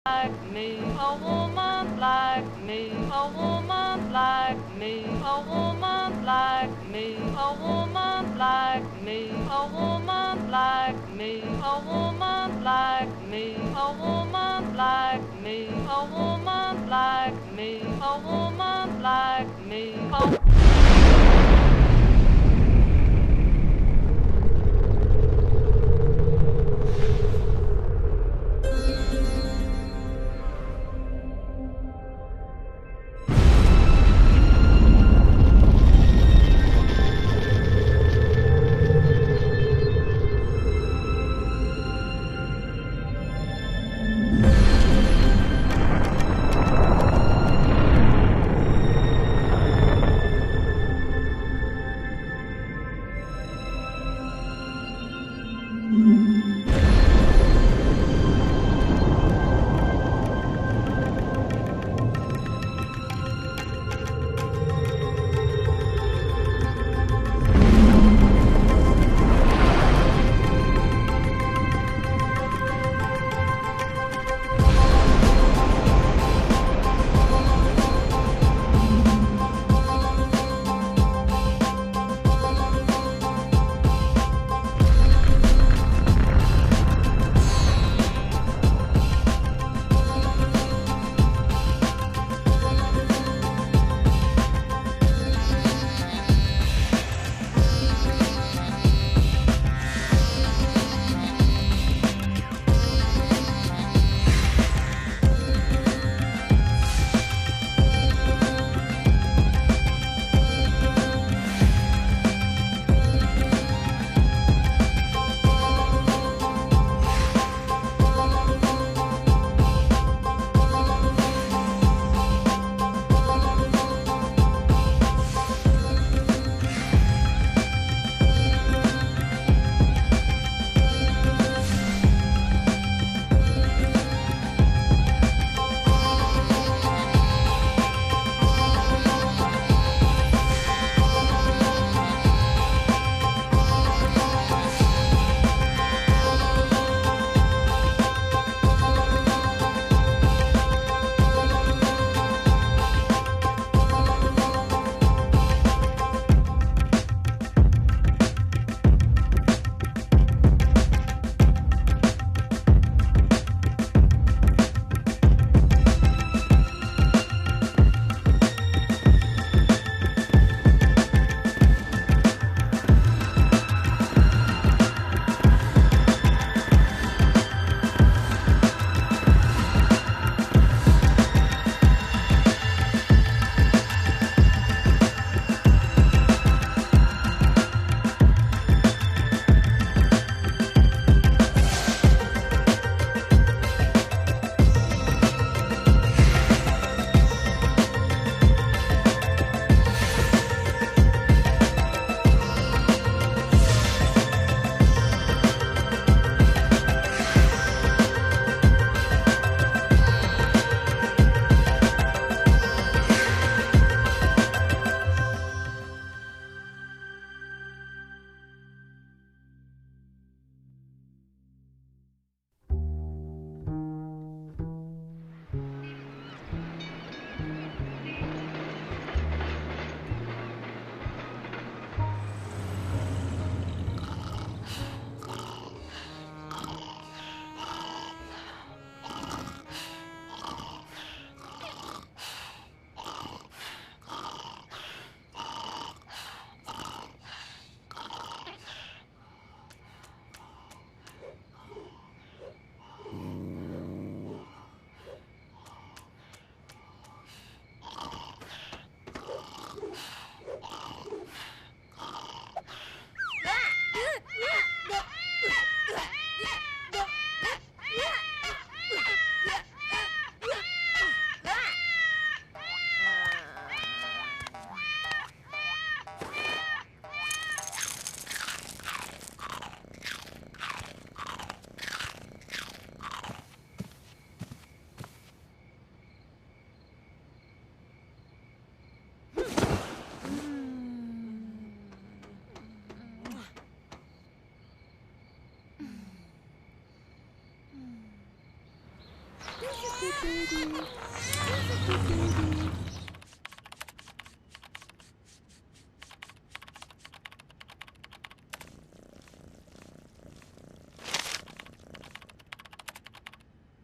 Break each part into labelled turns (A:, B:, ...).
A: like me, a woman like me, a woman like me, a woman like me, a woman like me, a woman like me, a woman like me, a woman like me, a woman like me, a woman like me,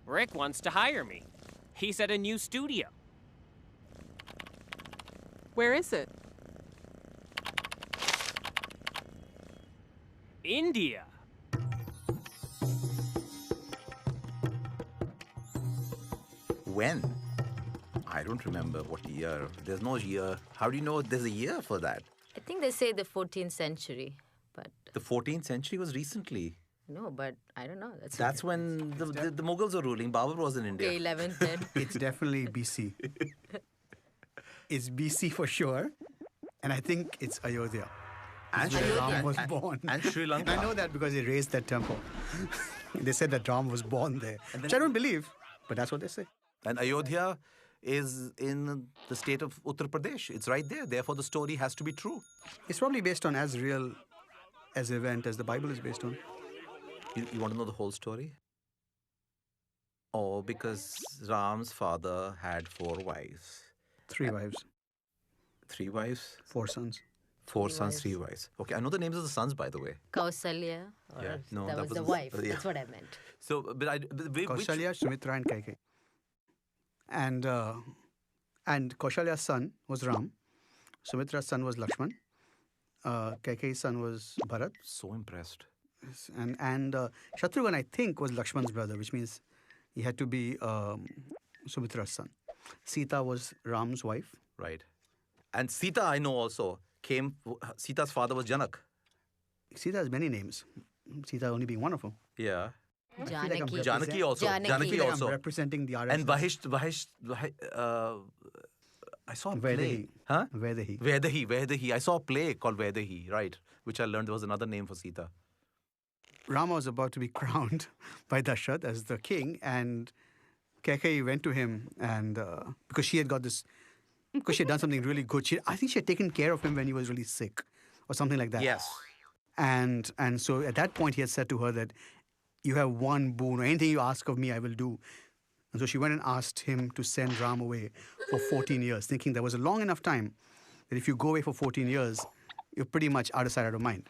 B: Rick wants to hire me. He's at a new studio.
C: Where is it?
B: India.
D: When? I don't remember what year. There's no year. How do you know there's a year for that?
E: I think they say the 14th century, but...
D: The 14th century was recently.
E: No, but I don't know.
D: That's when the Mughals were ruling. Babur was in India.
E: Okay, 11th then.
F: It's definitely BC. It's BC for sure. And I think it's Ayodhya.
D: And
F: where
D: Sri
F: Ram
D: Lanka.
F: was born.
D: And Sri Lanka.
F: And I know that because they raised that temple. They said that Ram was born there, which I don't believe, but that's what they say.
D: And Ayodhya is in the state of Uttar Pradesh. It's right there. Therefore, the story has to be true.
F: It's probably based on as real as event as the Bible is based on.
D: You want to know the whole story? Oh, because Ram's father had 4 wives.
F: 3 wives,
D: 3 wives?
F: 4 sons.
D: 4 sons, 3 wives. Okay, I know the names of the sons, by the way.
E: Kausalya. Or
D: Yeah, no,
E: that
D: that
E: was the
D: was-
E: wife.
D: yeah.
E: That's what I meant.
D: So, which...
F: Kausalya, Sumitra, and Kaikeyi. And Kaushalya's son was Ram. Sumitra's son was Lakshman. Kaikeyi's son was Bharat.
D: So impressed.
F: And Shatrughan, I think, was Lakshman's brother, which means he had to be Sumitra's son. Sita was Ram's wife.
D: Right. And Sita, I know also, Sita's father was Janak.
F: Sita has many names. Sita only being one of them.
D: Yeah.
E: Janaki.
D: Janaki also.
E: Janaki.
D: Janaki
F: I'm
D: also.
F: representing the RSS.
D: And Vahish, I saw a play.
F: Vaidehi.
D: Huh?
F: Vaidehi.
D: I saw a play called Vaidehi, right, which I learned was another name for Sita.
F: Rama was about to be crowned by Dashrath as the king, and Kaikeyi went to him, and because she had got this, because she had done something really good. I think she had taken care of him when he was really sick, or something like that.
D: Yes.
F: And so at that point he had said to her that you have one boon, or anything you ask of me, I will do. And so she went and asked him to send Ram away for 14 years, thinking that was a long enough time that if you go away for 14 years, you're pretty much out of sight, out of mind.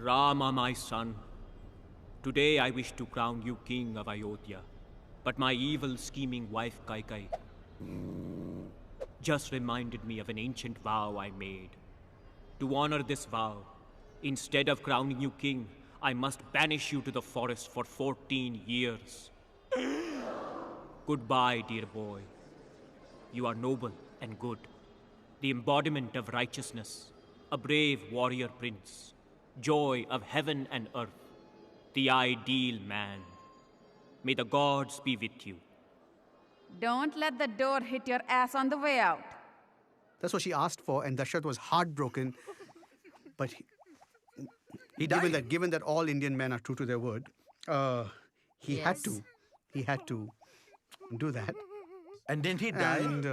B: Rama, my son, today I wish to crown you king of Ayodhya, but my evil scheming wife Kaikeyi just reminded me of an ancient vow I made. To honor this vow, instead of crowning you king, I must banish you to the forest for 14 years. Goodbye, dear boy. You are noble and good, the embodiment of righteousness, a brave warrior prince, joy of heaven and earth, the ideal man. May the gods be with you.
G: Don't let the door hit your ass on the way out.
F: That's what she asked for, and Dashrath was heartbroken. But
D: He died.
F: given that all Indian men are true to their word, he had to do that.
D: And didn't he die?
F: And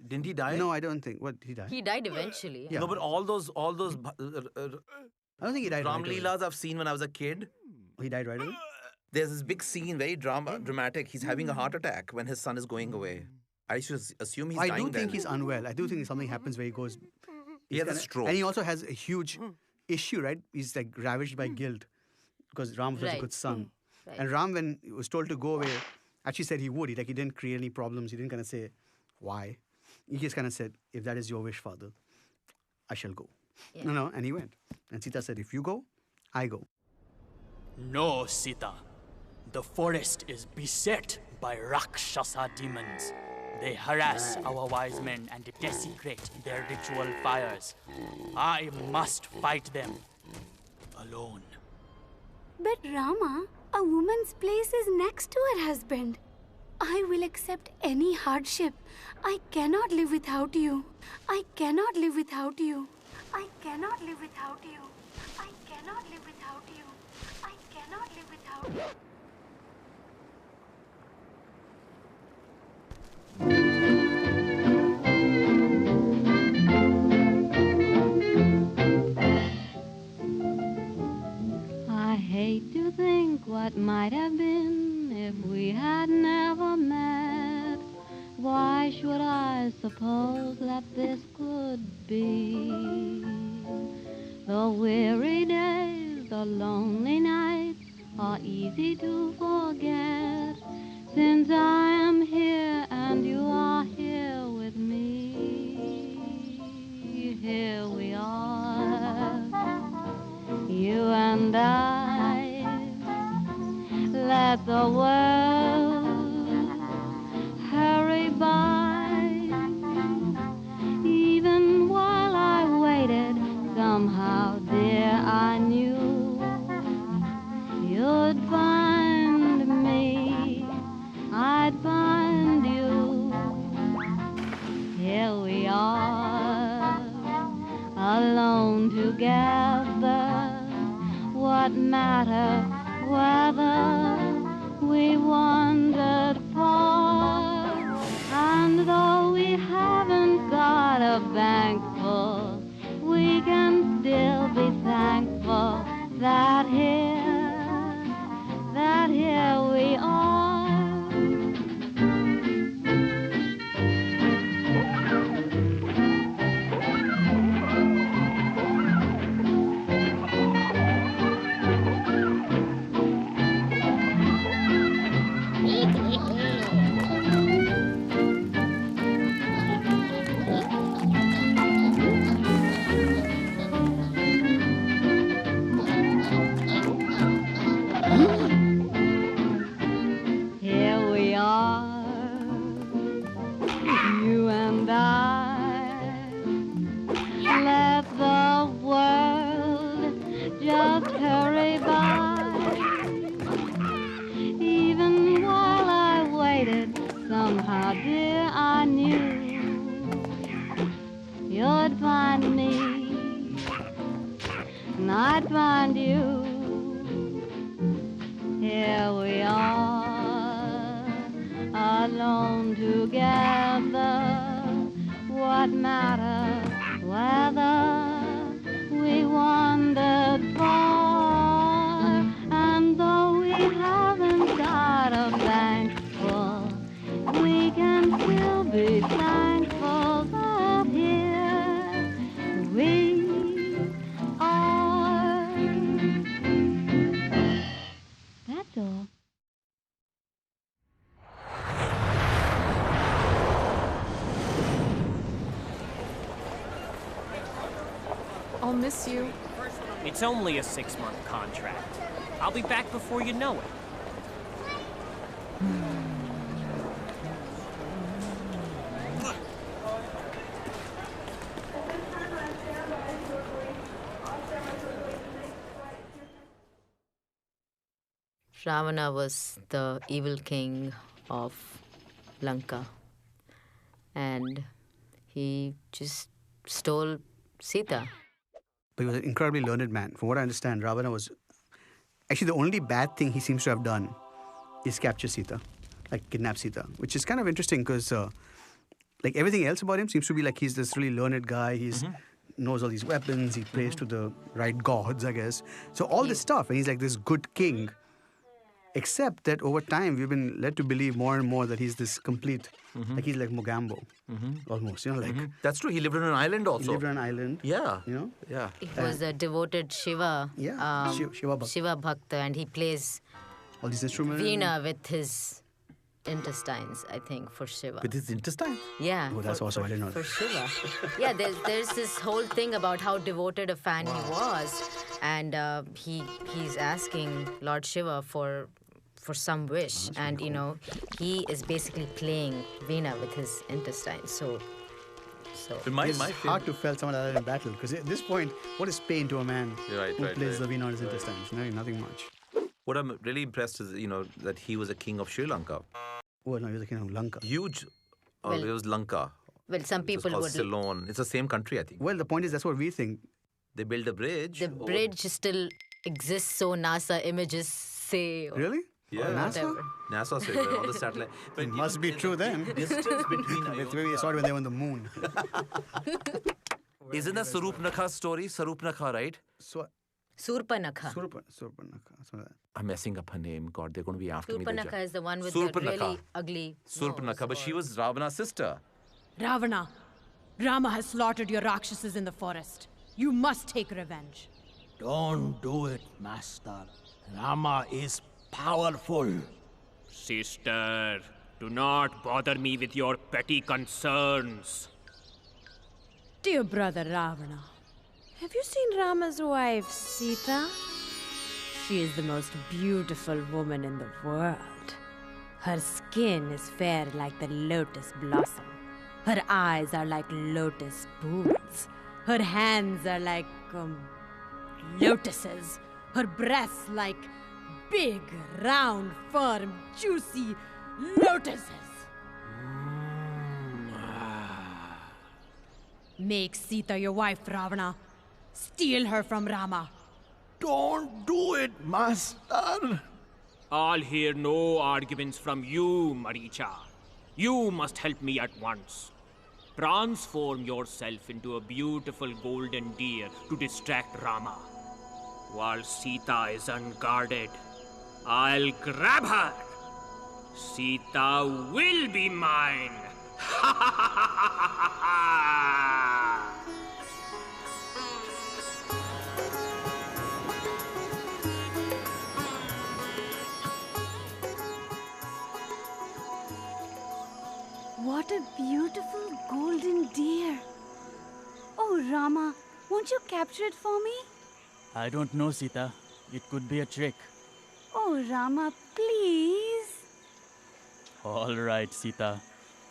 D: Didn't he die?
F: no, I don't think. What, he died?
E: He died eventually.
F: Yeah.
D: No, but all those
F: I don't think he died.
D: Ram
F: right away.
D: Leelas I've seen when I was a kid.
F: He died right away.
D: There's this big scene, very dramatic. He's having a heart attack when his son is going away. I should assume he's
F: I
D: dying
F: do think
D: then.
F: he's unwell. I do think something happens where he goes.
D: He has a
F: kinda-
D: stroke.
F: And he also has a huge issue, right? He's like ravaged by guilt because Ram was a
E: Right.
F: good son.
E: Right.
F: And Ram, when he was told to go away, actually said he would. He didn't create any problems. He didn't kind of say why. He just kind of said, if that is your wish, father, I shall go.
E: Yeah.
F: And he went. And Sita said, if you go, I go.
H: No, Sita. The forest is beset by Rakshasa demons. They harass our wise men and desecrate their ritual fires. I must fight them alone.
I: But Rama, a woman's place is next to her husband. I will accept any hardship. I cannot live without you. I cannot live without you. I cannot live without you. I cannot live without you. I cannot live without you.
A: hate to think what might have been if we had never met. Why should I suppose that this could be? The weary days, the lonely nights are easy to forget, since I am here and you are here with me. Here we are, you and I. Let the world hurry by. Even while I waited, somehow, dear, I knew you'd find me, I'd find you. Here we are, alone together. What matter whether we wandered far? And though we haven't got a bank full, we can still be thankful that here we are. Here we are, you and I. Let the world just hurry by. Even while I waited, somehow, dear, I knew you'd find me, and I'd find you. Here we are, alone together. What matter whether we wandered far? And though we haven't got a bank full, we can still be thankful that here we are. That's all.
C: I'll miss you.
B: It's only a 6-month contract. I'll be back before you know it.
E: Ravana was the evil king of Lanka, and he just stole Sita.
F: But he was an incredibly learned man. From what I understand, Ravana was... Actually, the only bad thing he seems to have done is capture Sita, like kidnap Sita, which is kind of interesting because like everything else about him seems to be like he's this really learned guy. He's knows all these weapons. He prays to the right gods, I guess. So all this stuff, and he's like this good king. Except that over time, we've been led to believe more and more that he's this complete, like he's like Mogambo, almost, you know, like...
D: That's true. He lived on an island also.
F: He lived on an island.
D: Yeah.
F: You know?
D: Yeah.
E: He was a devoted Shiva,
F: Shiva Bhakta.
E: Shiva Bhakta, and he plays
F: All these instruments.
E: veena with his intestines, I think, for Shiva.
D: With his intestine?
E: Yeah.
F: Oh, that's awesome. I didn't know
E: For
F: that.
E: Shiva. Yeah, there's this whole thing about how devoted a fan he was. And he's asking Lord Shiva for some wish. And, you know, he is basically playing veena with his intestines. So
F: It's hard to feel someone like that in battle. Because at this point, what is pain to a man who plays the veena on his intestines? Nothing much.
D: What I'm really impressed is, that he was a king of Sri Lanka.
F: Oh, no, he was the king of Lanka.
D: Huge.
E: Well,
D: it was Lanka.
E: Well, some
D: It was
E: people
D: called
E: would...
D: Ceylon. It's the same country, I think.
F: Well, the point is, that's what we think.
D: They built a bridge.
E: The bridge still exists, so NASA images say...
F: Really?
D: Yeah.
F: NASA?
E: Whatever.
D: NASA said on the satellite. But
F: It must be true then.
D: Distance between
F: Maybe they saw it when they were on the moon.
D: Isn't that Sarupnakha's story? Sarupnakha, right?
F: So,
E: Surpanakha.
F: Surpanakha. Something like that.
D: I'm messing up her name. God, they're going to be after me.
E: Surpanakha is the one with the really ugly
D: Surpanakha,
E: nose,
D: but she was Ravana's sister.
J: Ravana, Rama has slaughtered your Rakshasas in the forest. You must take revenge.
H: Don't do it, Master. Rama is powerful.
B: Sister, do not bother me with your petty concerns.
J: Dear brother Ravana, have you seen Rama's wife, Sita? She is the most beautiful woman in the world. Her skin is fair like the lotus blossom. Her eyes are like lotus pools. Her hands are like, lotuses. Her breasts like big, round, firm, juicy lotuses. Make Sita your wife, Ravana. Steal her from Rama.
H: Don't do it, Master.
B: I'll hear no arguments from you, Maricha. You must help me at once. Transform yourself into a beautiful golden deer to distract Rama. While Sita is unguarded, I'll grab her. Sita will be mine.
I: What a beautiful golden deer. Oh, Rama, won't you capture it for me?
H: I don't know, Sita. It could be a trick.
I: Oh, Rama, please.
H: All right, Sita.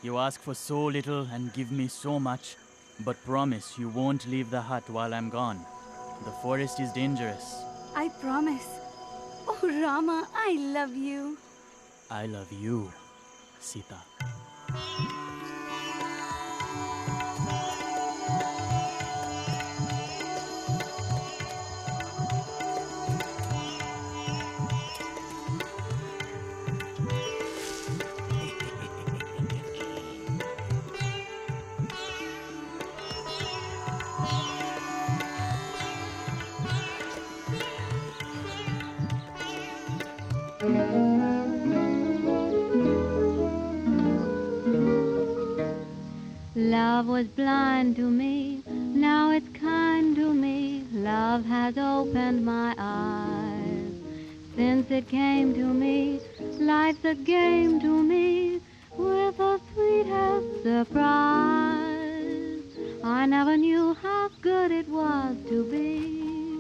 H: You ask for so little and give me so much, but promise you won't leave the hut while I'm gone. The forest is dangerous.
I: I promise. Oh, Rama, I love you.
H: I love you, Sita.
K: Love was blind to me, now it's kind to me. Love has opened my eyes. Since it came to me, life's a game to me, with the sweetest surprise. I never knew how good it was to be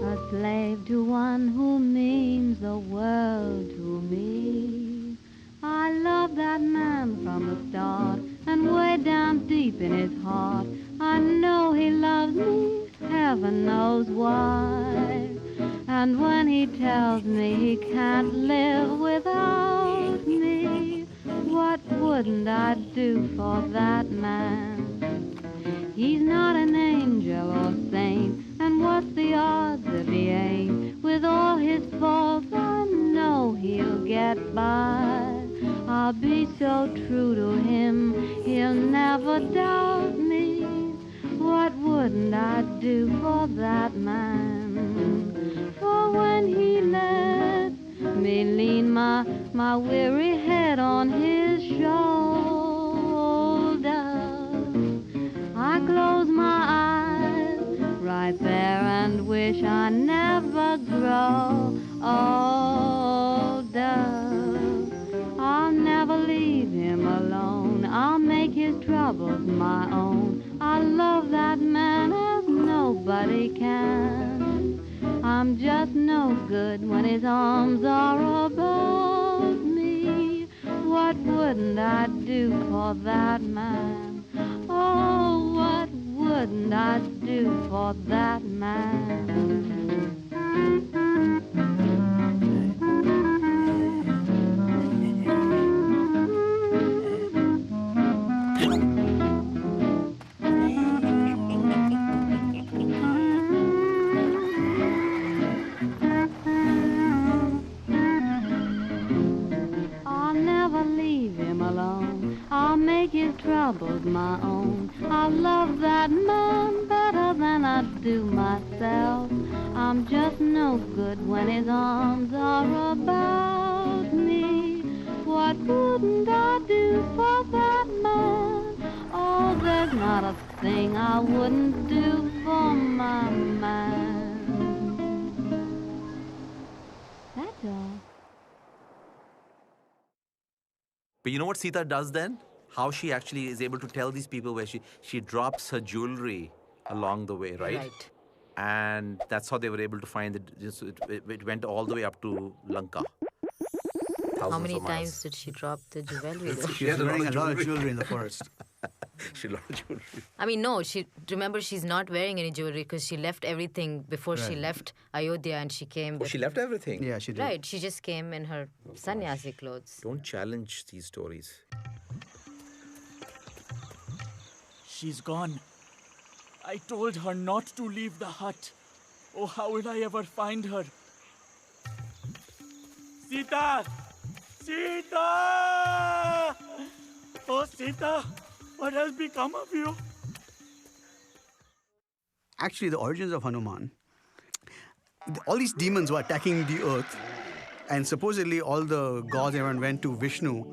K: a slave to one who means the world to me. I love that man from the start, and way down deep in his heart, I know he loves me, heaven knows why. And when he tells me he can't live without me, what wouldn't I do for that man? He's not an angel or saint, and what's the odds if he ain't? With all his faults, I know he'll get by. I'll be so true to him, he'll never doubt me. What wouldn't I do for that man? For when he let me lean my weary head on his shoulder, I close my eyes right there and wish I never grow older. I'll never leave him alone. I'll make his troubles my own. I love that man as nobody can. I'm just no good when his arms are about me. What wouldn't I do for that man? Oh, what wouldn't I do for that man? I'll make his troubles my own. I'll love that man better more than I do myself. I'm just no good when his arms are about me. What wouldn't I do for that man? Oh, there's not a thing I wouldn't do for my man. That's all.
D: But you know what Sita does then? How she actually is able to tell these people where she drops her jewelry along the way, right?
E: Right.
D: And that's how they were able to find it went all the way up to Lanka.
E: How
D: Thousands
E: many
D: of miles.
E: times did she drop the jewelry though?
F: She was wearing a lot of jewelry in the forest.
D: She had a lot of jewelry.
E: I mean, no, remember she's not wearing any jewelry because she left everything before she left Ayodhya and she came
D: Oh,
E: with...
D: she left everything.
F: Yeah, she did.
E: Right, she just came in her sannyasi clothes.
D: Don't challenge these stories.
H: She's gone. I told her not to leave the hut. Oh, how will I ever find her? Sita! Sita! Oh, Sita, what has become of you?
F: Actually, the origins of Hanuman, all these demons were attacking the earth, and supposedly all the gods, everyone went to Vishnu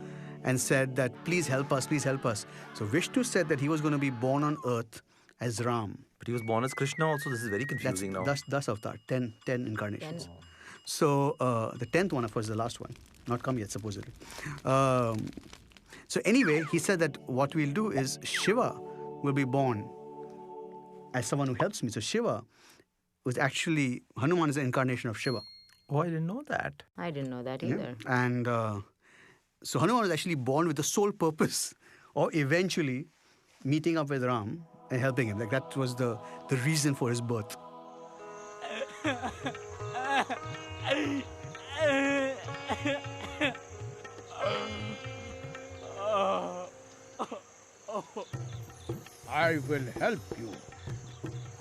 F: and said that, please help us, please help us. So Vishnu said that he was going to be born on earth as Ram.
D: But he was born as Krishna also. This is very confusing now.
F: That's Avatar, 10 incarnations. So the 10th one, of course, is the last one. Not come yet, supposedly. So anyway, he said that what we'll do is Shiva will be born as someone who helps me. So Shiva was actually, Hanuman is an incarnation of Shiva.
D: Oh, I didn't know that.
E: I didn't know that either.
F: And so Hanuman was actually born with the sole purpose of eventually meeting up with Ram and helping him. Like that was the reason for his birth.
L: I will help you.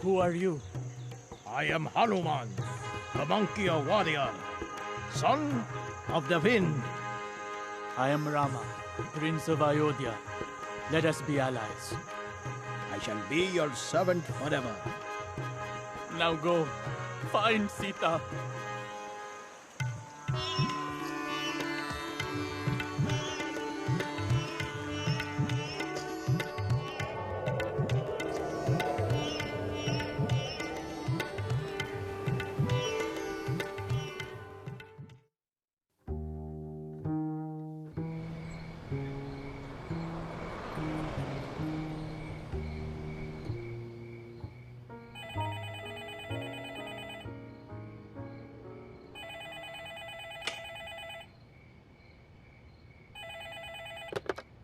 H: Who are you?
L: I am Hanuman, the monkey warrior, son of the wind.
H: I am Rama, Prince of Ayodhya. Let us be allies.
L: I shall be your servant forever.
H: Now go, find Sita.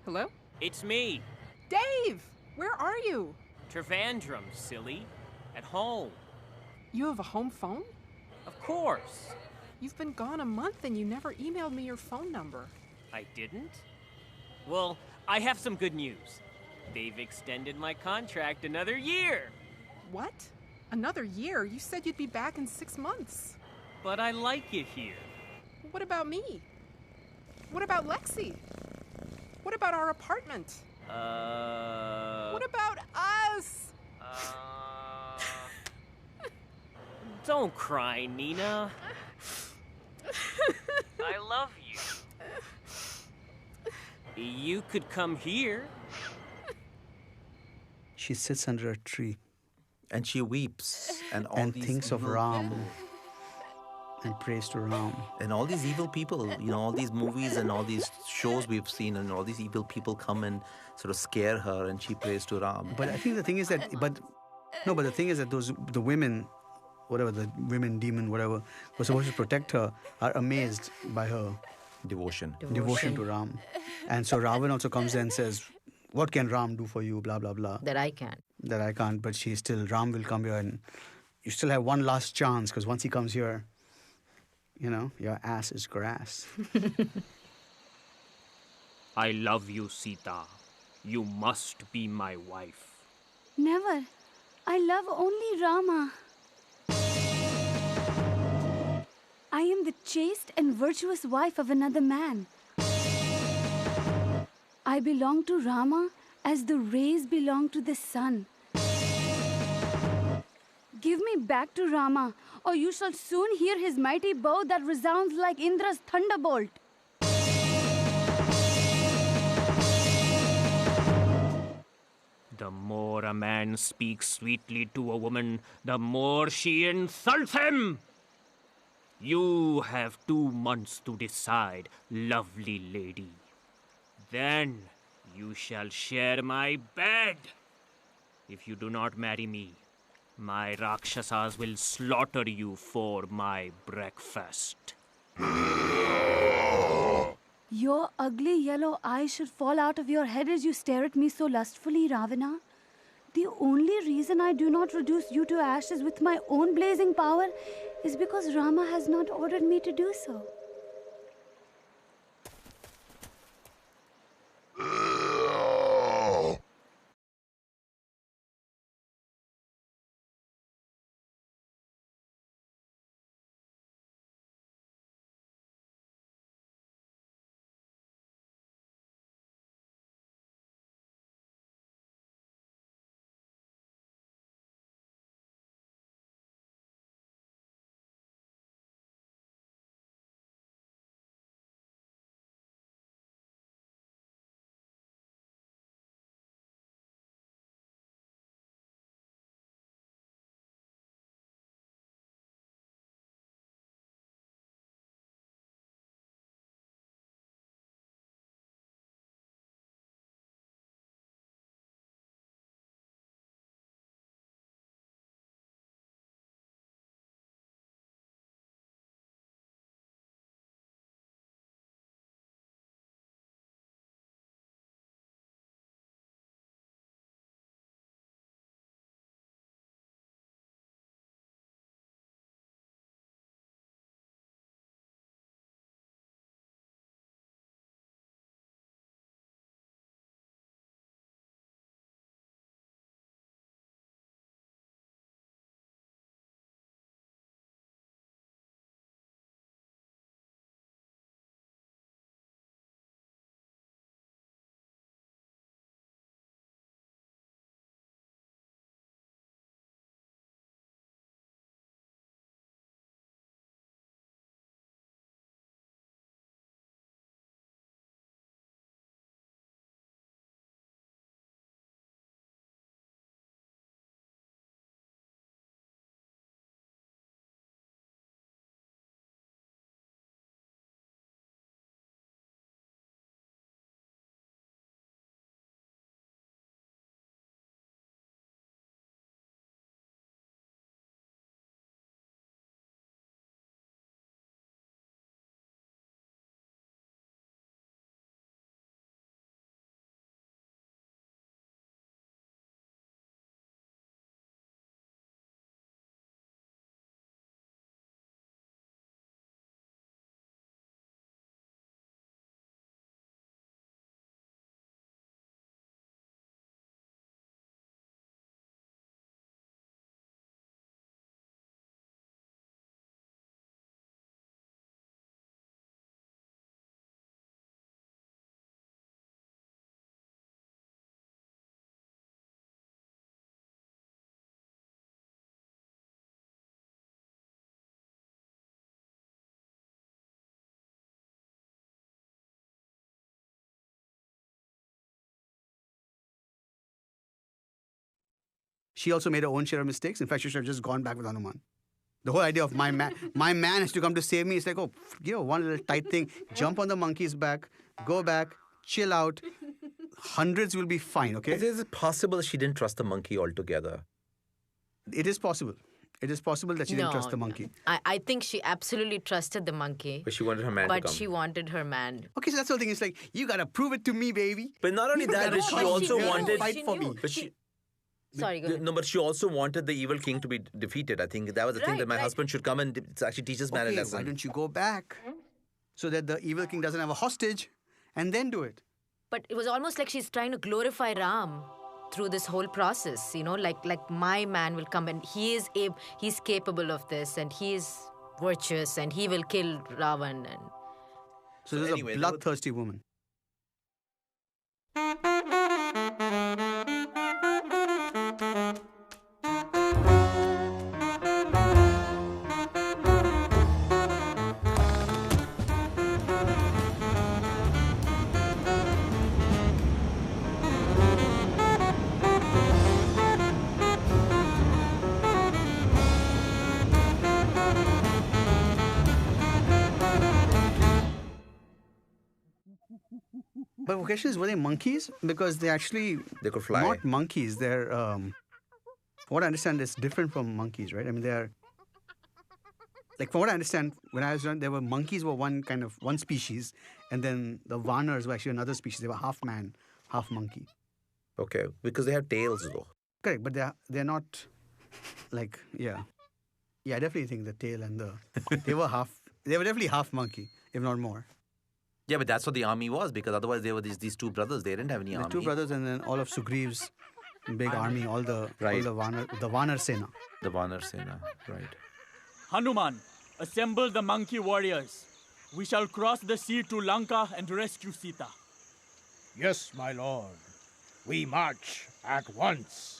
C: Hello?
B: It's me,
C: Dave! Where are you?
B: Trivandrum, silly. At home.
C: You have a home phone?
B: Of course.
C: You've been gone a month and you never emailed me your phone number.
B: I didn't? Well, I have some good news. They've extended my contract another year.
C: What? Another year? You said you'd be back in 6 months.
B: But I like it here.
C: What about me? What about Lexi? What about our apartment? What about us?
B: Don't cry, Nina. I love you. You could come here.
F: She sits under a tree
D: And she weeps. And all
F: and
D: these
F: thinks of
D: evil
F: Ram
D: people.
F: and prays to Ram.
D: And all these evil people, all these movies and all these shows we've seen, and all these evil people come and sort of scare her, and she prays to Ram.
F: But I think the thing is that, but the thing is that the women, whatever, the women, demon, whatever, were supposed to protect her, are amazed by her
D: Devotion.
F: devotion to Ram. And so Ravan also comes there and says, what can Ram do for you, blah, blah, blah.
E: That I can't.
F: That I can't, but Ram will come here and you still have one last chance, because once he comes here, your ass is grass.
B: I love you, Sita. You must be my wife.
I: Never. I love only Rama. I am the chaste and virtuous wife of another man. I belong to Rama as the rays belong to the sun. Give me back to Rama, or you shall soon hear his mighty bow that resounds like Indra's thunderbolt.
B: The more a man speaks sweetly to a woman, the more she insults him. You have 2 months to decide, lovely lady. Then you shall share my bed. If you do not marry me, my Rakshasas will slaughter you for my breakfast.
I: Your ugly yellow eyes should fall out of your head as you stare at me so lustfully, Ravana. The only reason I do not reduce you to ashes with my own blazing power is because Rama has not ordered me to do so.
F: She also made her own share of mistakes. In fact, she should have just gone back with Hanuman. The whole idea of my man has to come to save me. It's like, oh, one little tight thing. Jump on the monkey's back, go back, chill out. Hundreds will be fine, okay?
D: Is it possible she didn't trust the monkey altogether?
F: It is possible. It is possible that she didn't trust the monkey.
E: I think she absolutely trusted the monkey.
D: But she wanted her man to come.
E: But she wanted her man.
F: Okay, so that's the whole thing. It's like, you gotta prove it to me, baby.
D: But not only that, but she also wanted...
F: Fight for me.
D: But she...
E: Sorry, go ahead.
D: No, but she also wanted the evil king to be defeated. I think that was the thing, that my husband should come and actually teach us man a lesson.
F: Why don't you go back so that the evil king doesn't have a hostage and then do it?
E: But it was almost like she's trying to glorify Ram through this whole process, like my man will come and he's capable of this and he is virtuous and he will kill Ravan. And
F: so this is a bloodthirsty woman. But the question is, were they monkeys? Because they actually
D: They could fly.
F: not monkeys. They're, from what I understand, it's different from monkeys, right? I mean, they're like, from what I understand, when I was young, there were monkeys were one species, and then the Vanars were actually another species. They were half man, half monkey.
D: Okay, because they have tails though.
F: Correct, but they're not like yeah. I definitely think the tail and they were definitely half monkey, if not more.
D: Yeah, but that's what the army was, because otherwise they were these two brothers. They didn't have any
F: The
D: army.
F: two brothers, and then all of Sugriev's big army, all the Vanar Sena.
D: The Vanar Sena, right.
H: Hanuman, assemble the monkey warriors. We shall cross the sea to Lanka and rescue Sita.
L: Yes, my lord. We march at once.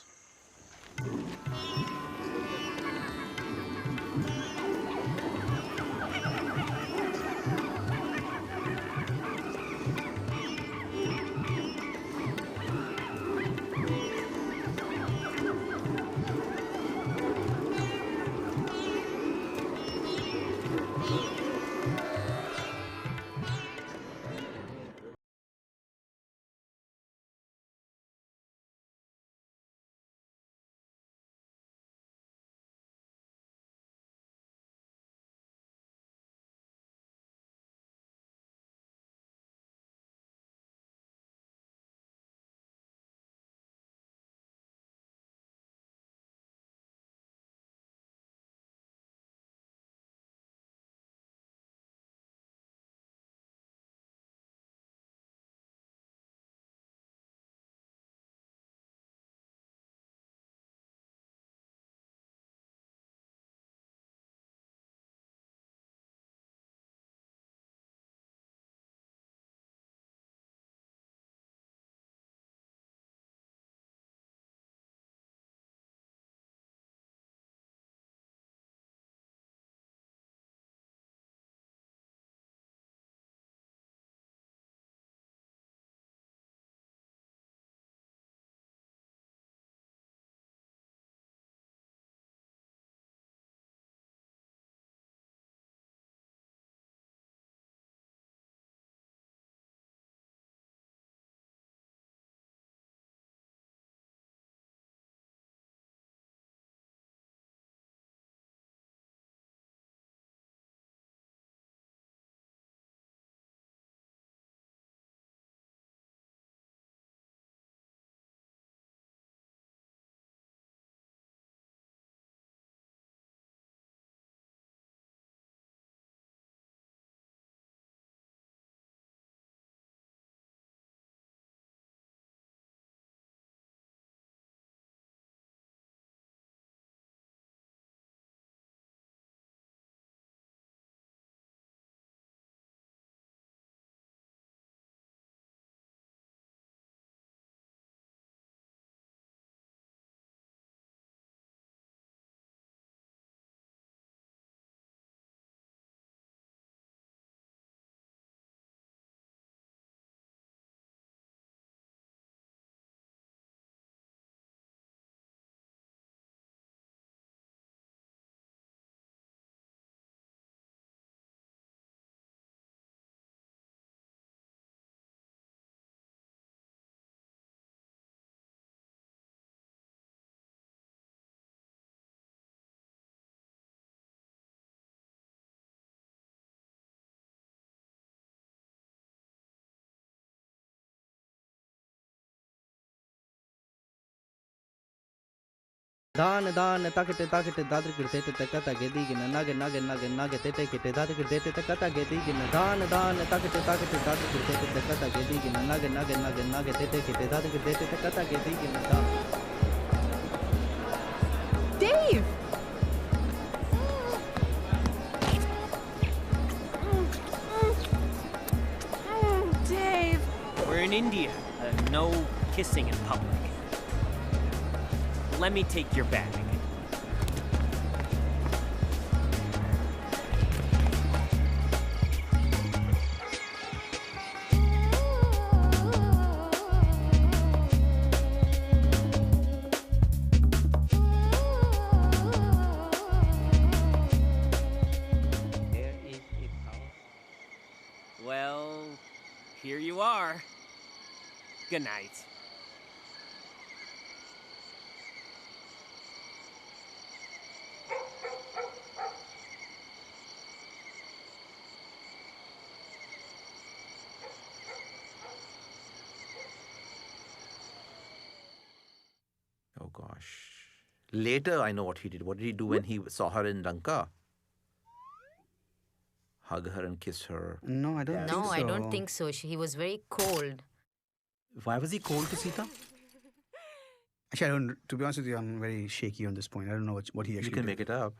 M: दान दान ताकते ताकते दादर गिरते ते कता गेदी गिन नागे नागे नागे नागे ते किते दादर गिरते ते कता गेदी गिन दान दान ताकते ताकते दादर गिरते ते कता गेदी गिन नागे नागे नागे नागे ते किते दादर गिरते ते कता गेदी गिन दान
C: Dave! Dave!
B: We're in India. No kissing in public. Let me take your bag. Well, here you are. Good night.
D: Oh gosh. Later, I know what he did. What did he do when he saw her in Lanka? Hug her and kiss her.
F: No, I don't think so.
E: No, I don't think so. He was very cold.
D: Why was he cold to Sita?
F: Actually, I don't. To be honest with you, I'm very shaky on this point. I don't know what he actually
D: You can
F: did.
D: make it up.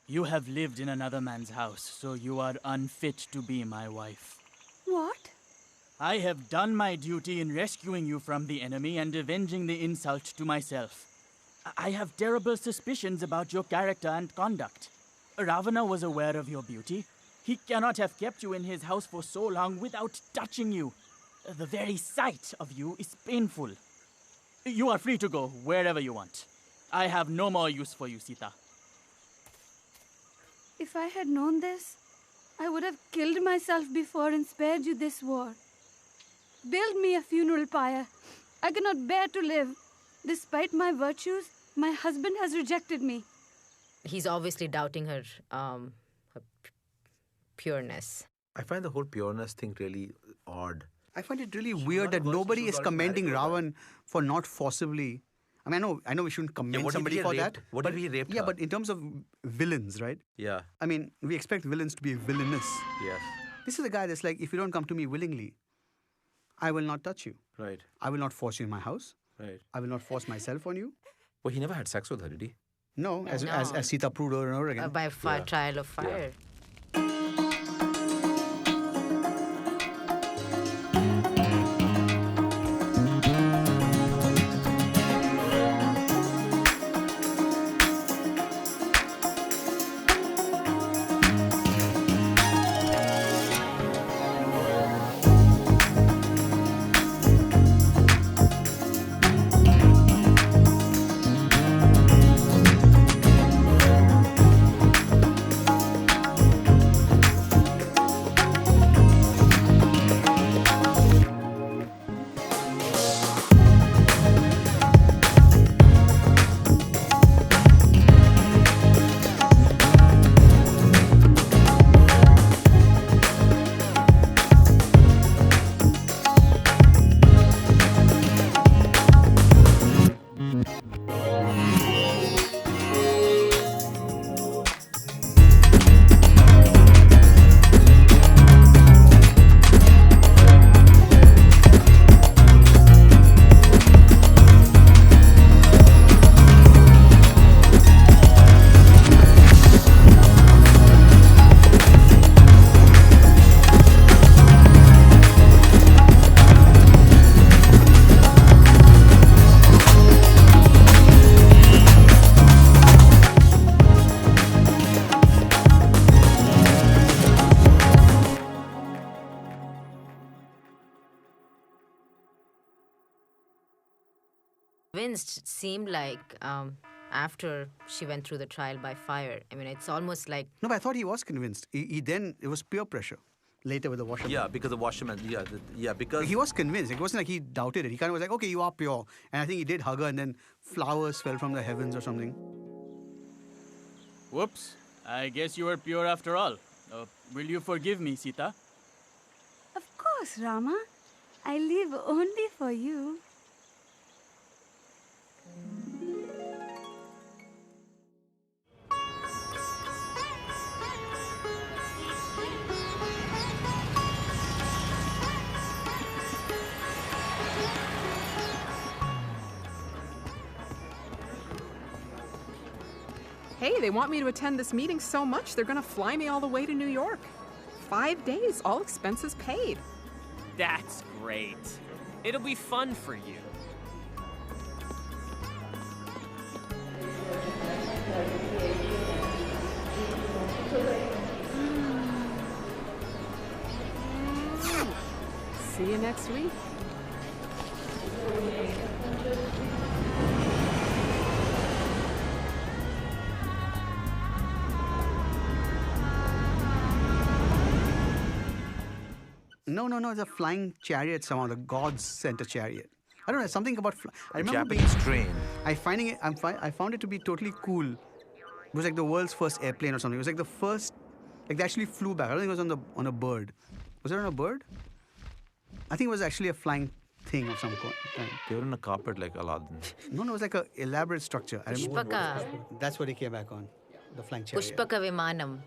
H: You have lived in another man's house, so you are unfit to be my wife.
I: What?
H: I have done my duty in rescuing you from the enemy and avenging the insult to myself. I have terrible suspicions about your character and conduct. Ravana was aware of your beauty. He cannot have kept you in his house for so long without touching you. The very sight of you is painful. You are free to go wherever you want. I have no more use for you, Sita.
I: If I had known this, I would have killed myself before and spared you this war. Build me a funeral pyre. I cannot bear to live. Despite my virtues, my husband has rejected me.
E: He's obviously doubting her, pureness.
D: I find the whole pureness thing really odd.
F: I find it really weird that nobody is commending Ravan for not forcibly. I mean, I know we shouldn't commend somebody for that.
D: What if he raped her?
F: Yeah, but in terms of villains, right?
D: Yeah.
F: I mean, we expect villains to be villainous.
D: Yes.
F: This is a guy that's like, if you don't come to me willingly, I will not touch you.
D: Right.
F: I will not force you in my house.
D: Right.
F: I will not force myself on you.
D: Well, he never had sex with her, did he?
F: No, as Sita proved over and over again.
E: By trial of fire. Convinced seemed like after she went through the trial by fire. I mean, it's almost like...
F: No, but I thought he was convinced. He then, it was peer pressure later with the washerman.
D: Yeah, because the washerman, because...
F: He was convinced. It wasn't like he doubted it. He kind of was like, okay, you are pure. And I think he did hug her and then flowers fell from the heavens or something.
H: Whoops. I guess you were pure after all. Will you forgive me, Sita?
I: Of course, Rama. I live only for you.
C: Hey, they want me to attend this meeting so much, they're gonna fly me all the way to New York. 5 days, all expenses paid.
B: That's great. It'll be fun for you.
C: See you next week.
F: No, it's a flying chariot somehow. The gods sent a chariot. I don't know, something about I remember
D: Japanese train.
F: I found it to be totally cool. It was like the world's first airplane or something. It was like the first, like they actually flew back. I don't think it was on a bird. Was it on a bird? I think it was actually a flying thing of some kind.
D: They were in a carpet like Aladdin.
F: No, it was like an elaborate structure. I remember.
E: Pushpaka.
F: That's what he came back on. The flying chariot.
E: Pushpaka Vimanam.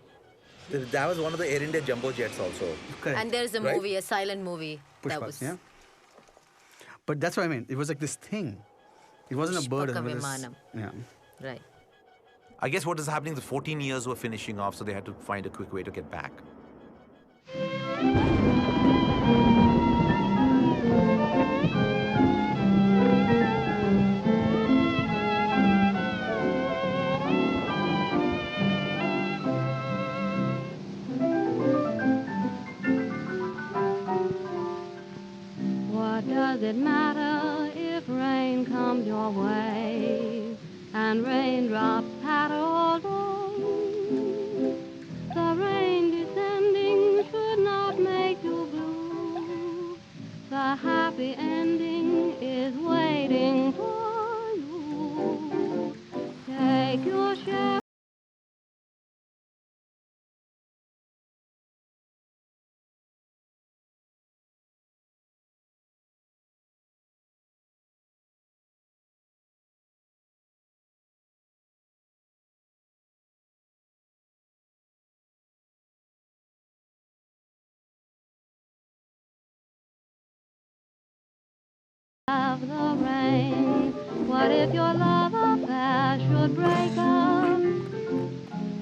D: That was one of the Air India jumbo jets also.
F: Correct.
E: And there's a movie, a silent movie. That
F: Pushpas,
E: was
F: yeah. But that's what I mean. It was like this thing. It wasn't a bird.
E: Pushpaka
F: It was
E: Vimanam.
F: yeah.
E: Right.
D: I guess what is happening, the 14 years were finishing off, so they had to find a quick way to get back.
K: What does it matter if rain comes your way and raindrops patter all day? The rain descending should not make you blue. The happy ending is waiting for you. Take your share. Of the rain. What if your love affair should break up,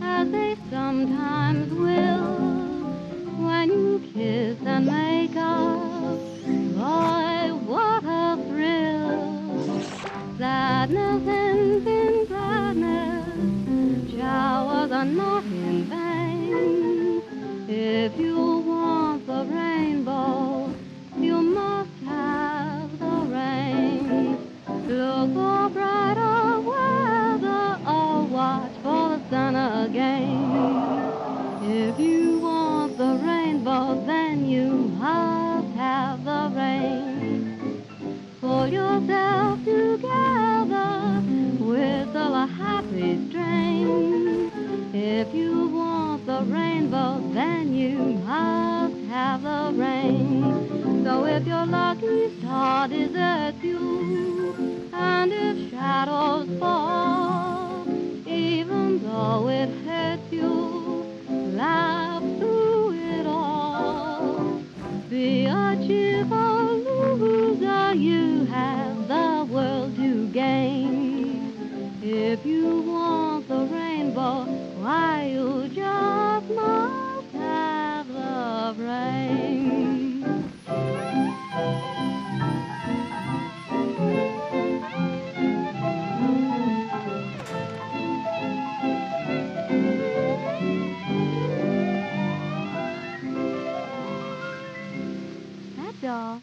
K: as they sometimes will, when you kiss and make up? Boy, what a thrill! Sadness ends in gladness. Showers are not in vain. If you want the rainbow, you must have the rain. Look for brighter weather or watch for the sun again. If you want the rainbow, then you must have the rain. Pull yourself together, whistle a happy strain. If you want the rainbow, then you must have the rain. So if your lucky star deserts you, and if shadows fall, even though it hurts you, laugh through it all. Be a cheerful loser, you have the world to gain. If you want the rainbow, why you just must have the rain. That's all.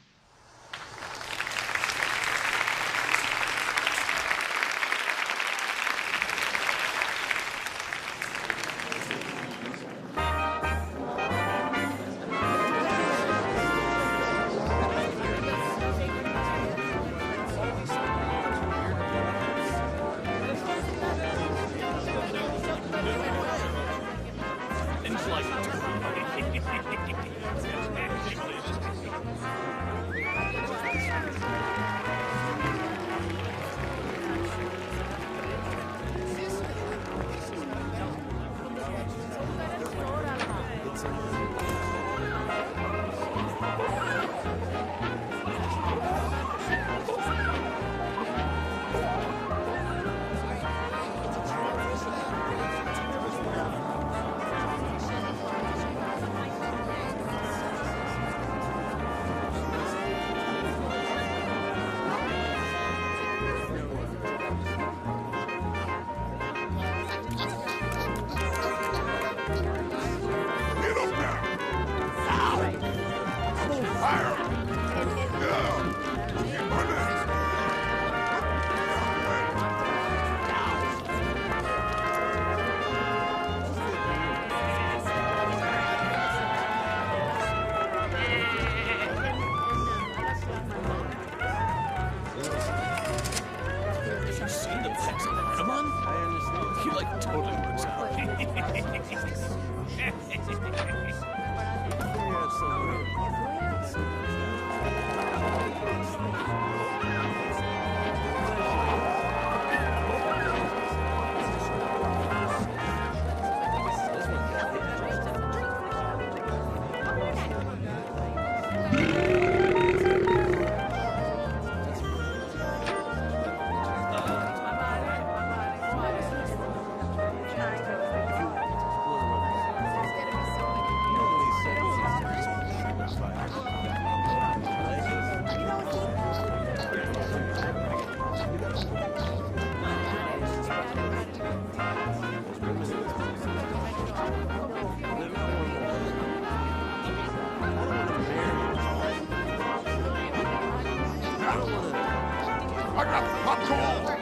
N: I got popcorn!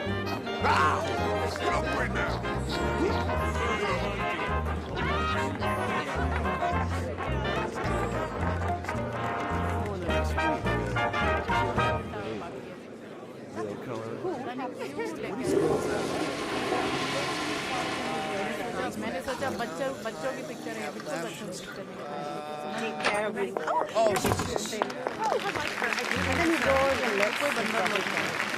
N: Now! Get over it now!
G: मैंने सोचा बच्चों की picture है बिल्कुल बच्चों की picture नहीं
O: Take care of it.
G: Oh, and then he goes and lets कोई बंदा बोलता है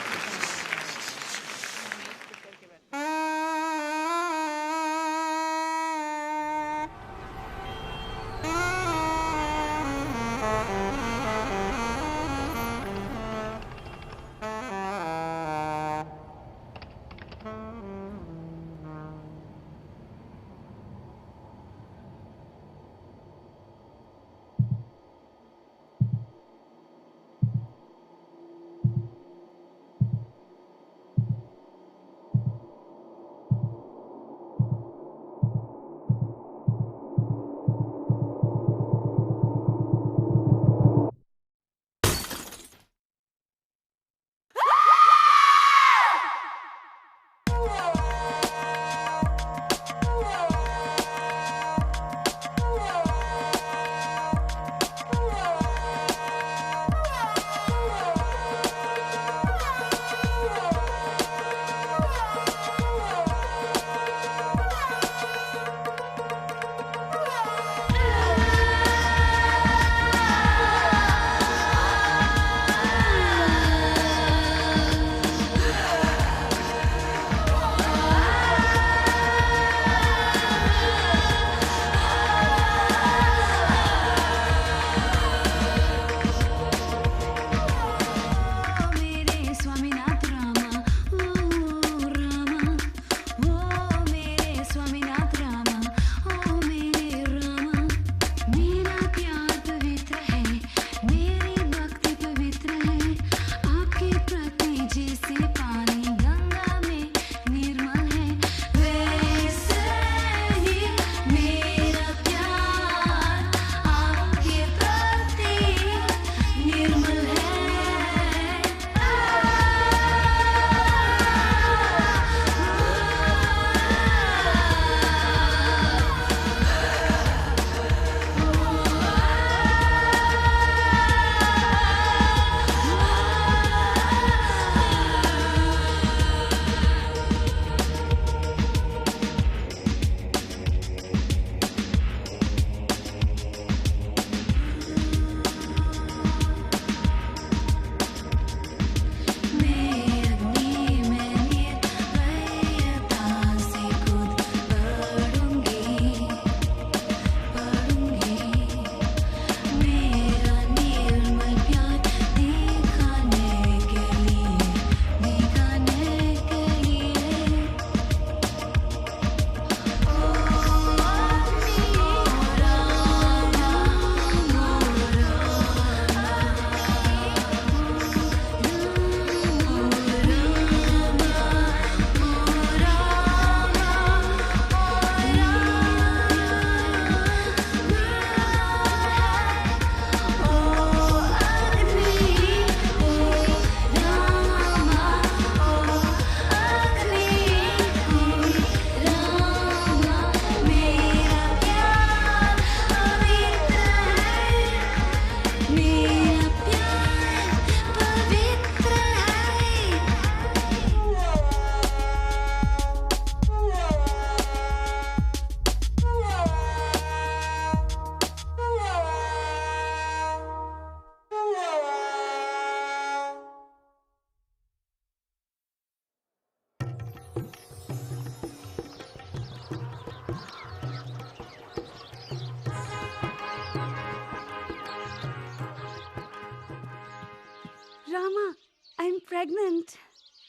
I: Rama, I'm pregnant.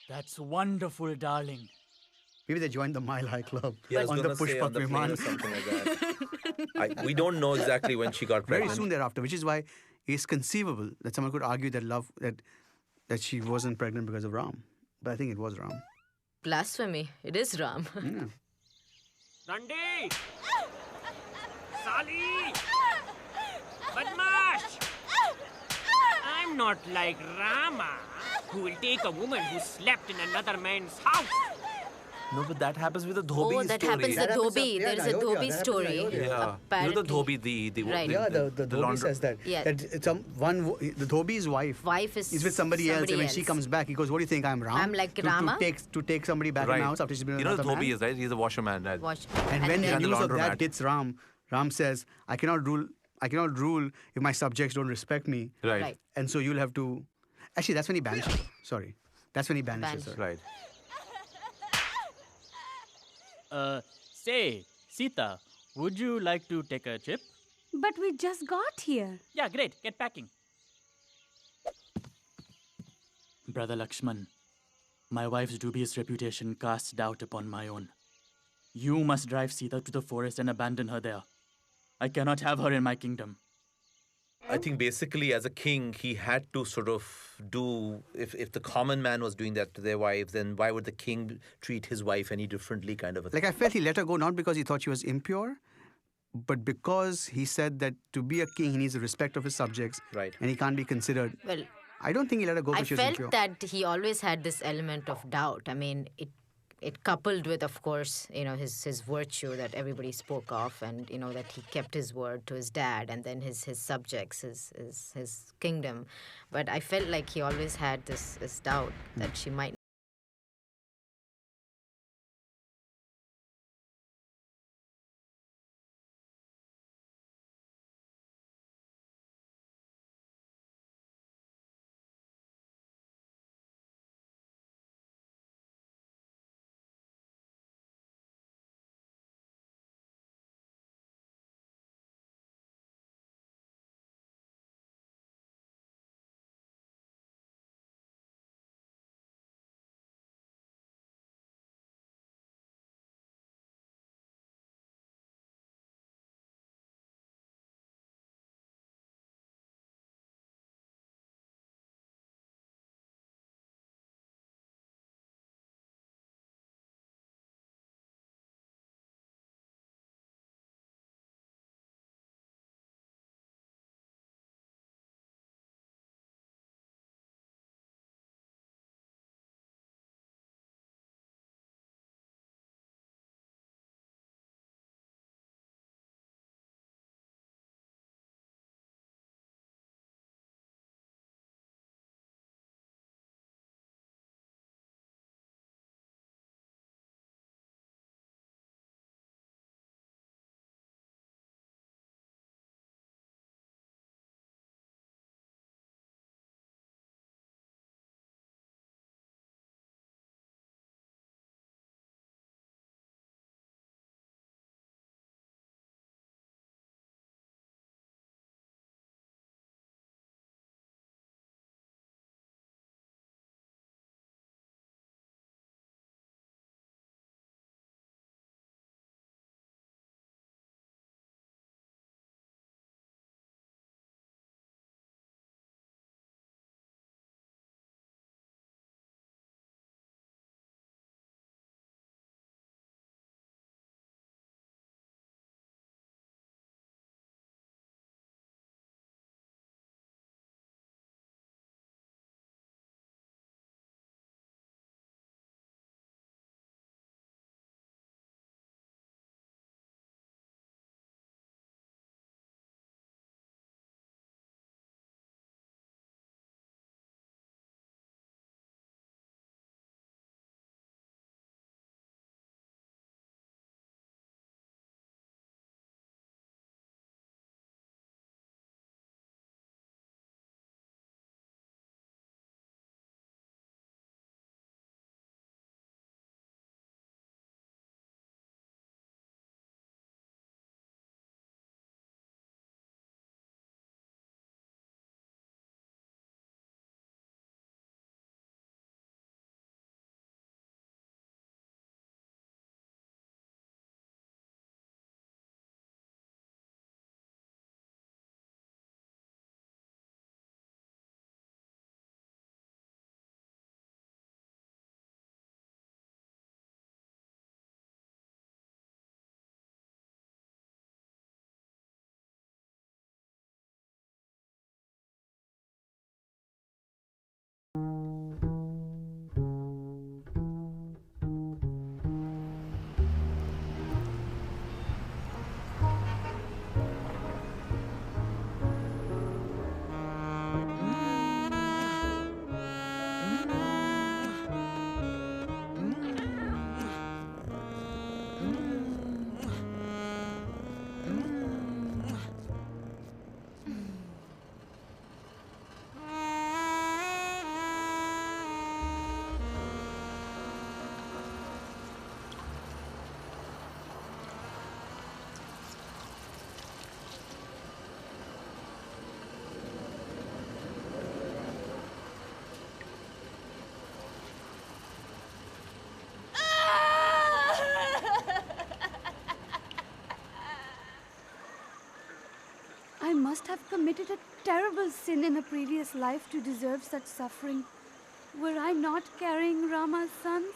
H: That's wonderful, darling.
F: Maybe they joined the Mile High Club
D: Yeah, I was
F: on the
D: gonna say on
F: Pushpak
D: the plane
F: Viman.
D: or something like that. We don't know exactly when she got
F: Very
D: pregnant.
F: soon thereafter, which is why it's conceivable that someone could argue that she wasn't pregnant because of Ram. But I think it was Ram.
E: Blasphemy. It is Ram.
F: Yeah.
B: Nandi! Sali! Badmash! I'm not like Rama. who will take a woman who slept in another man's house.
D: No, but that happens with the Dhobi
E: Oh, that
D: story.
E: happens with Dhobi. There is a Dhobi story.
D: Yeah. You know the Dhobi, the
E: Right.
F: The Dhobi says that.
E: Yeah.
F: That the Dhobi's wife is with somebody else, and when she comes back, he goes, "What do you think? I'm Ram?
E: I'm like Rama?
F: To take somebody back in the house after she's been with
D: You know
F: another
D: the Dhobi
F: man?"
D: is, right? He's a washerman. Right?
F: And when the
D: and the
F: news of that
D: laundromat.
F: hits Ram, Ram says, "I cannot rule if my subjects don't respect me."
D: Right.
F: And so you'll have to. Actually, that's when he banishes her. Sorry, that's when he banishes her.
D: Right.
H: Say, Sita, would you like to take a trip?
I: But we just got here.
H: Yeah, great. Get packing. Brother Lakshman, my wife's dubious reputation casts doubt upon my own. You must drive Sita to the forest and abandon her there. I cannot have her in my kingdom.
D: I think basically as a king, he had to sort of do, if the common man was doing that to their wives, then why would the king treat his wife any differently kind of a thing?
F: Like I felt he let her go not because he thought she was impure, but because he said that to be a king, he needs the respect of his subjects.
D: Right.
F: And he can't be considered.
E: Well,
F: I don't think he let her go
E: I
F: because she was impure.
E: felt that he always had this element of doubt. I mean, it coupled with, of course, his virtue that everybody spoke of, and that he kept his word to his dad, and then his subjects, his kingdom. But I felt like he always had this doubt that she might
I: have committed a terrible sin in a previous life to deserve such suffering. Were I not carrying Rama's sons,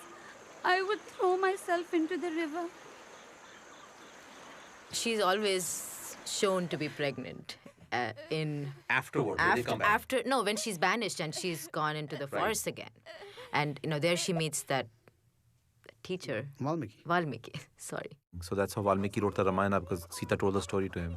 I: I would throw myself into the river.
E: She's always shown to be pregnant
D: Afterward, when they come back.
E: when she's banished and she's gone into the forest again. And, there she meets that teacher. Valmiki, sorry.
D: So that's how Valmiki wrote the Ramayana, because Sita told the story to him.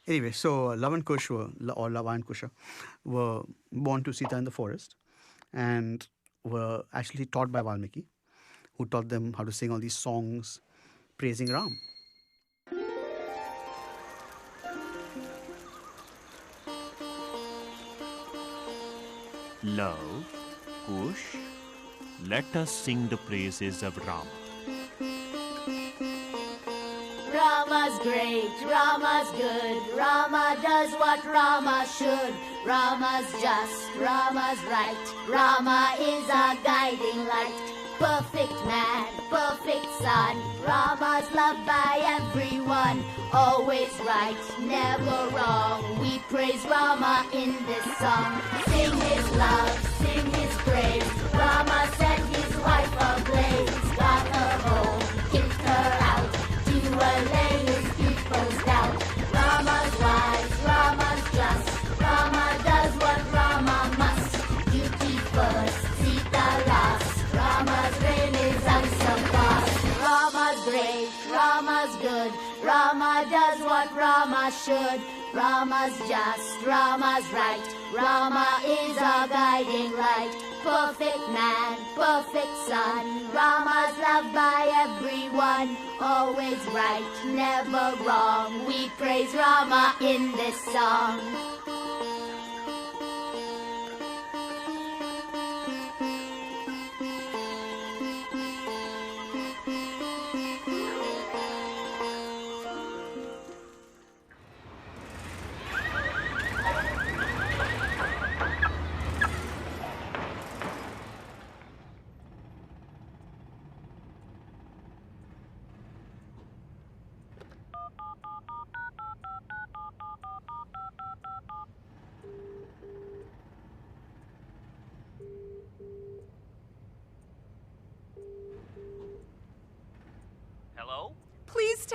F: Anyway, so Lava and Kush were born to Sita in the forest and were actually taught by Valmiki, who taught them how to sing all these songs praising Ram.
B: Love, Kush, let us sing the praises of Rama.
O: Rama's great, Rama's good, Rama does what Rama should. Rama's just, Rama's right, Rama is our guiding light. Perfect man, perfect son, Rama's loved by everyone. Always right, never wrong, we praise Rama in this song. Sing his love, sing his praise, Rama set his wife ablaze. Got her home, kicked her out, to allay his people's doubt. Rama's wise, Rama's just, Rama does what Rama must. Duty first, Sita last, Rama's reign is unsurpassed. Rama's great, Rama's good, Rama does what Rama should. Rama's just, Rama's right, Rama is our guiding light. Perfect man, perfect son, Rama's loved by everyone. Always right, never wrong, we praise Rama in this song.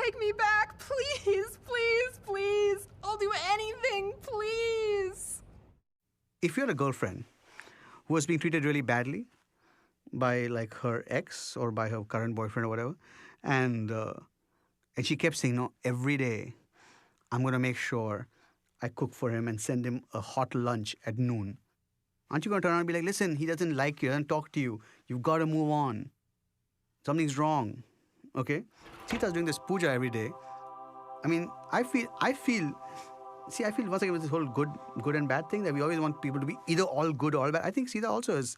C: take me back. Please, please, please. I'll do anything, please.
F: If you're a girlfriend who was being treated really badly by like her ex or by her current boyfriend or whatever, and she kept saying, no, every day I'm going to make sure I cook for him and send him a hot lunch at noon. Aren't you going to turn around and be like, listen, he doesn't like you, he doesn't talk to you. You've got to move on. Something's wrong. Okay? Sita's doing this puja every day. I mean, I feel once again with this whole good and bad thing that we always want people to be either all good or all bad. I think Sita also has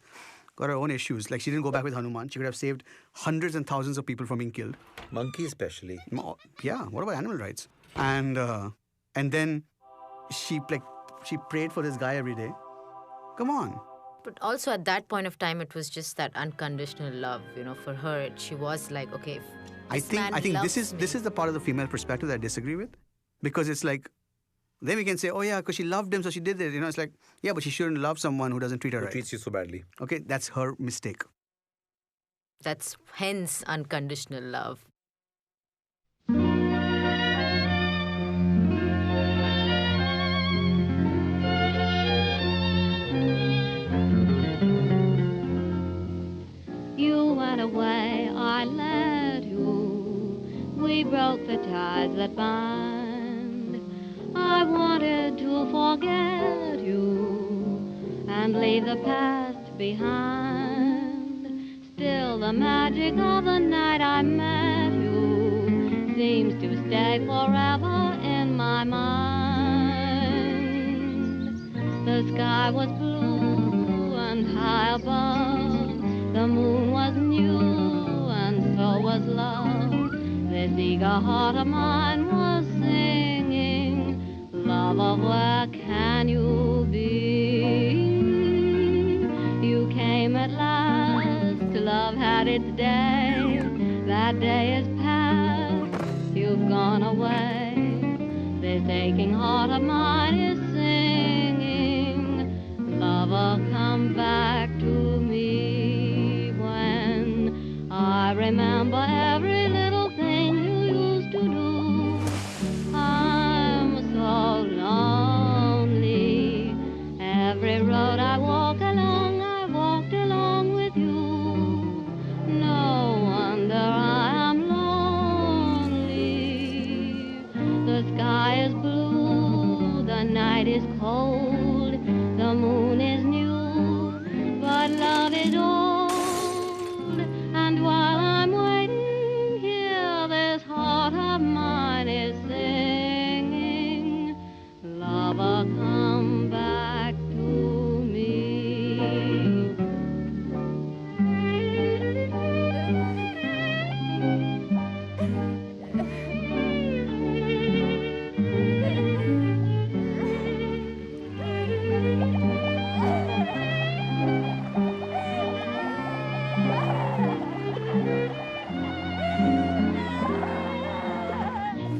F: got her own issues. Like, she didn't go back with Hanuman. She could have saved hundreds and thousands of people from being killed.
D: Monkeys especially.
F: Yeah, what about animal rights? And then she prayed for this guy every day. Come on.
E: But also at that point of time, it was just that unconditional love. You know, for her, she was like, okay,
F: I think this is the part of the female perspective that I disagree with, because it's like, then we can say, oh yeah, because she loved him, so she did it. You know, it's like, yeah, but she shouldn't love someone who doesn't treat her right.
D: Who treats you so badly.
F: Okay, that's her mistake.
E: That's hence unconditional love.
K: You went away, I let you. We broke the ties that bind. I wanted to forget you and leave the past behind. Still the magic of the night I met you seems to stay forever in my mind. The sky was blue and high above. The moon was new and so was love. This eager heart of mine was singing, lover, where can you be? You came at last, love had its day. That day is past, you've gone away. This aching heart of mine is singing, lover, come back to me. When I remember every little thing you used to do, I'm so lonely. Every road I walked along with you. No wonder I am lonely. The sky is blue, the night is cold, the moon is new, but love is old. And while I'm waiting here, this heart of mine is singing, lover, come back to me.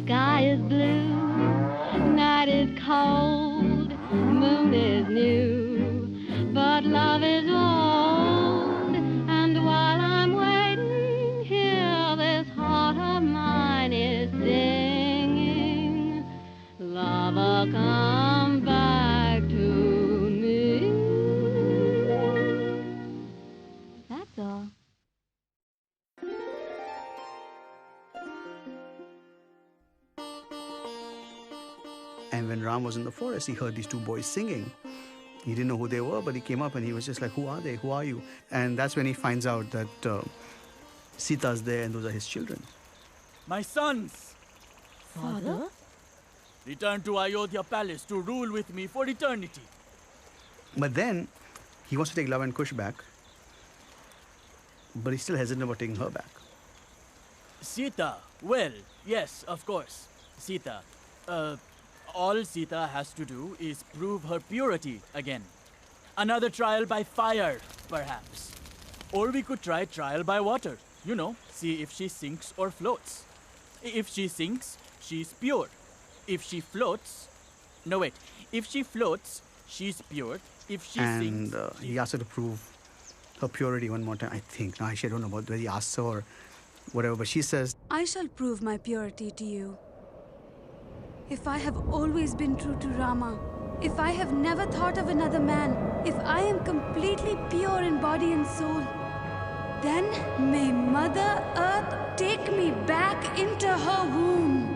K: Sky is blue, night is cold, moon is new, but love is old. And while I'm waiting here, this heart of mine is singing, lover, come back to me. That's all.
F: And when Ram was in the forest, he heard these two boys singing. He didn't know who they were, but he came up and he was just like, who are they? Who are you? And that's when he finds out that Sita's there and those are his children.
H: My sons,
G: Father?
H: return to Ayodhya Palace to rule with me for eternity.
F: But then he wants to take Love and Kush back, but he's still hesitant about taking her back.
H: Sita, well, yes, of course. Sita, all Sita has to do is prove her purity again. Another trial by fire, perhaps. Or we could try trial by water. You know, see if she sinks or floats. If she sinks, she's pure. If she floats... No, wait. If she floats, she's pure. If she sinks...
F: And he asked her to prove her purity one more time, I think. Now, actually, I don't know about whether he asked her or whatever, but she says,
I: I shall prove my purity to you. If I have always been true to Rama, if I have never thought of another man, if I am completely pure in body and soul, then may Mother Earth take me back into her womb.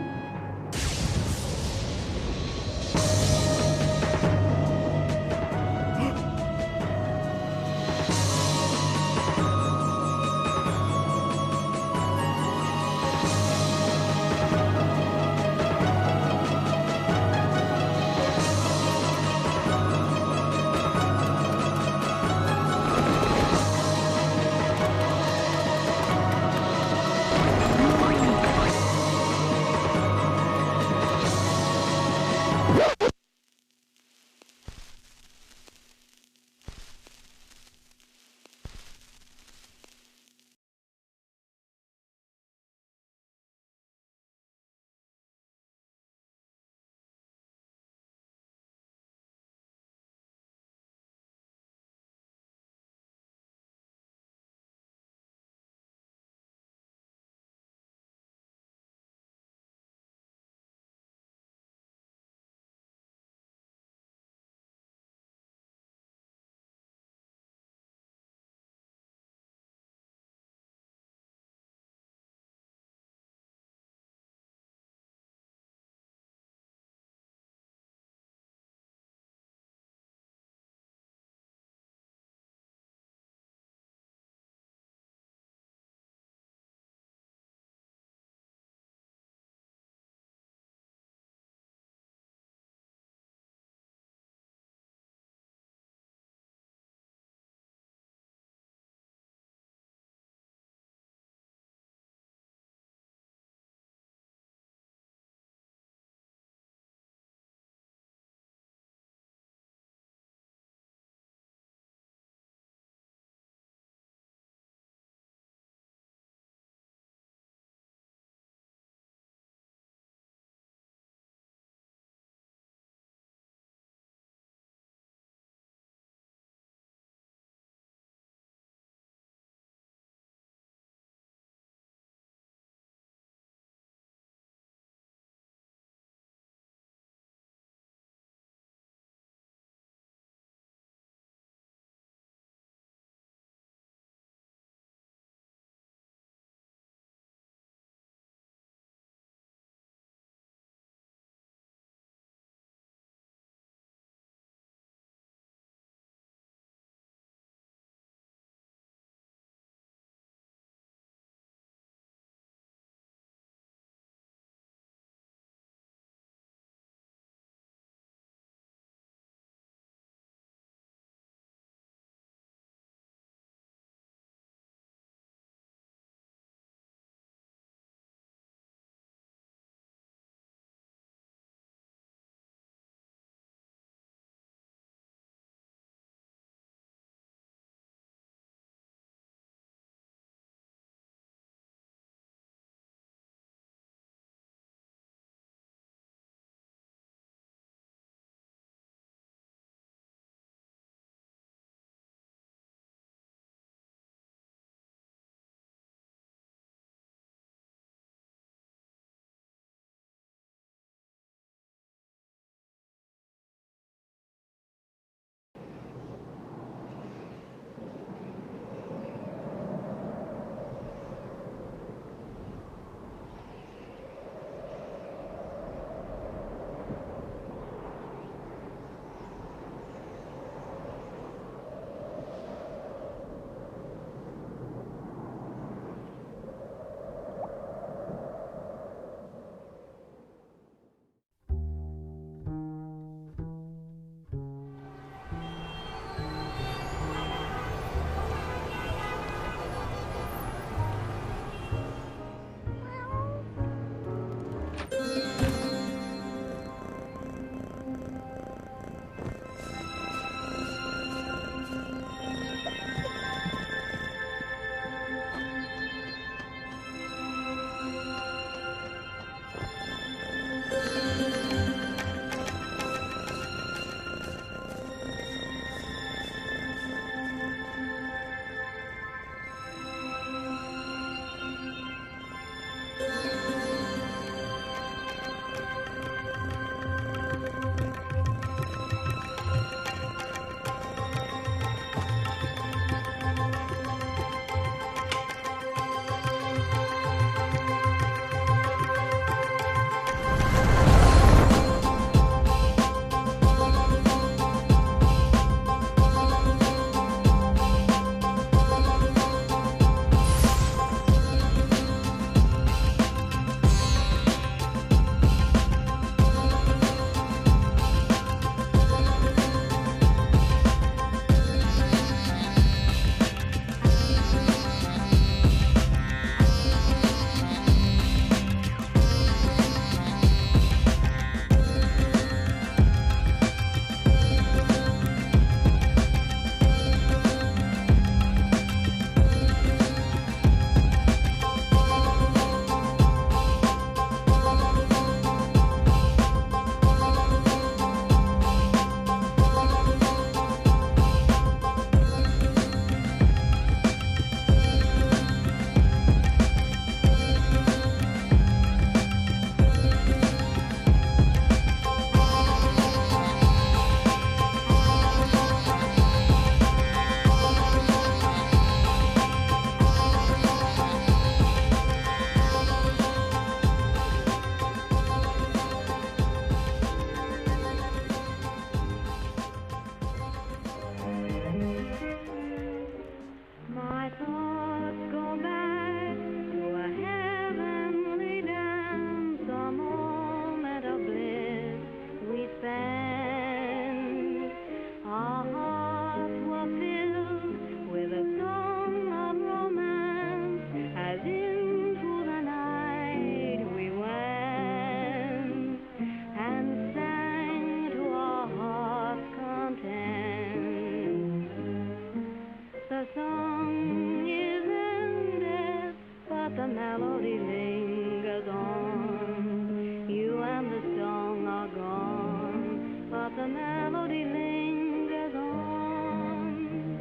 K: the song is ended, but the melody lingers on. You and the song are gone, but the melody lingers on.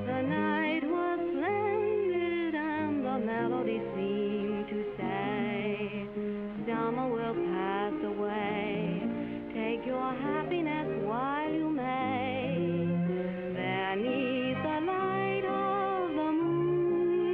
K: The night was splendid and the melody seemed to say, summer will pass away, take your happiness while you may. Beneath the light of the moon,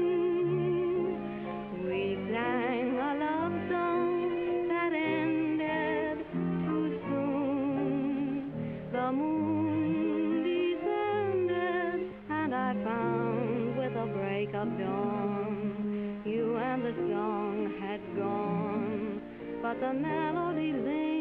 K: we sang a love song that ended too soon. The moon descended and I found with the break of dawn, you and the song had gone, but the melody lingered.